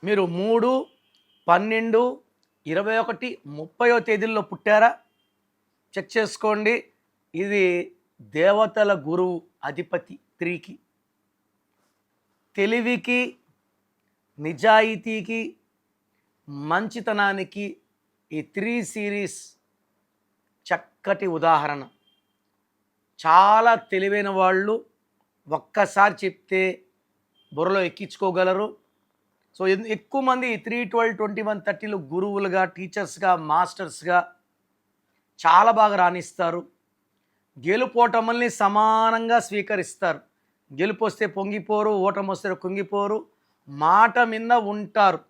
మీరు 3, 12, 21, 30వ తేదీల్లో పుట్టారా? చెక్ చేసుకోండి. ఇది దేవతల గురువు అధిపతి 3కి. తెలివికి, నిజాయితీకి, మంచితనానికి ఈ 3 సిరీస్ చక్కటి ఉదాహరణ. చాలా తెలివైన వాళ్ళు ఒక్కసారి చెప్తే బుర్రలో ఎక్కించుకోగలరు. సో ఎక్కువ మంది 3, 12, 21, 30లు గురువులుగా, టీచర్స్గా, మాస్టర్స్గా చాలా బాగా రాణిస్తారు. గెలుపోటముల్ని సమానంగా స్వీకరిస్తారు. గెలుపు వస్తే పొంగిపోరు, ఓటమి వస్తే కుంగిపోరు, మాట మీద ఉంటారు.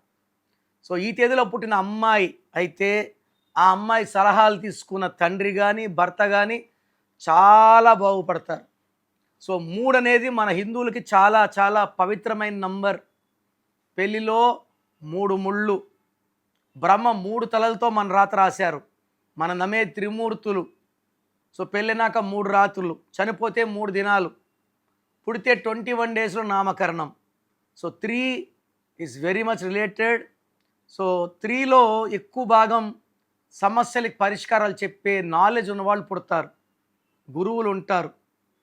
సో ఈ తేదీలో పుట్టిన అమ్మాయి అయితే ఆ అమ్మాయి సలహాలు తీసుకున్న తండ్రి కానీ, భర్త కానీ చాలా బాగుపడతారు. సో 3 అనేది మన హిందువులకి చాలా చాలా పవిత్రమైన నంబర్. పెళ్లిలో 3 ముళ్ళు. బ్రహ్మ 3 తలలతో మన రాత రాశారు. మన నమే త్రిమూర్తులు. సో పెళ్ళినాక 3 రాత్రులు, చనిపోతే 3 దినాలు, పుడితే 21 డేస్లో నామకరణం. So 3 is very much related. So 3లో ఎక్కువ భాగం సమస్యలకి పరిష్కారాలు చెప్పే నాలెడ్జ్ ఉన్నవాళ్ళు పుడతారు, గురువులు ఉంటారు,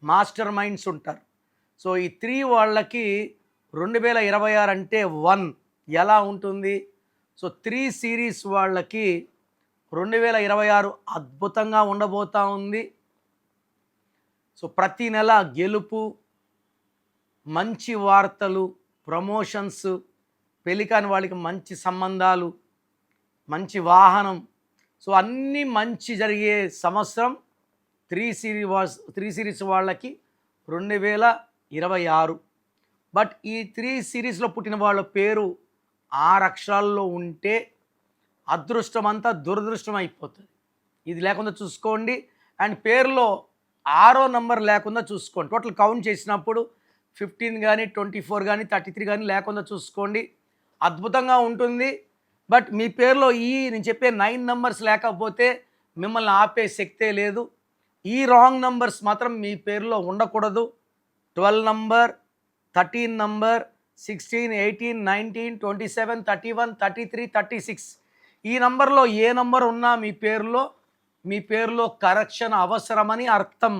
మాస్టర్ మైండ్స్ ఉంటారు. సో ఈ 3 వాళ్ళకి 2026 అంటే 1 ఎలా ఉంటుంది? సో 3 సిరీస్ వాళ్ళకి 2026 అద్భుతంగా ఉండబోతూ ఉంది. సో ప్రతి నెల గెలుపు, మంచి వార్తలు, ప్రమోషన్స్, పెళ్ళికాని వాళ్ళకి మంచి సంబంధాలు, మంచి వాహనం. సో అన్నీ మంచి జరిగే సంవత్సరం 3 సిరీస్ వాళ్ళకి 2026. బట్ ఈ 3 సిరీస్లో పుట్టిన వాళ్ళ పేరు 6 అక్షరాల్లో ఉంటే అదృష్టం అంతా దురదృష్టం అయిపోతుంది. ఇది లేకుండా చూసుకోండి. అండ్ పేరులో 6వ నంబర్ లేకుండా చూసుకోండి. టోటల్ కౌంట్ చేసినప్పుడు 15 కానీ, 24 కానీ, 33 కానీ లేకుండా చూసుకోండి. అద్భుతంగా ఉంటుంది. బట్ మీ పేరులో నేను చెప్పే 9 నంబర్స్ లేకపోతే మిమ్మల్ని ఆపే శక్తే లేదు. ఈ రాంగ్ నంబర్స్ మాత్రం మీ పేరులో ఉండకూడదు. 12 నంబర్, 13 నంబర్, 16, 18, 19, 27, 31, 33, 36 ఈ నంబర్లో ఏ నంబర్ ఉన్నా మీ పేరులో కరెక్షన్ అవసరమని అర్థం.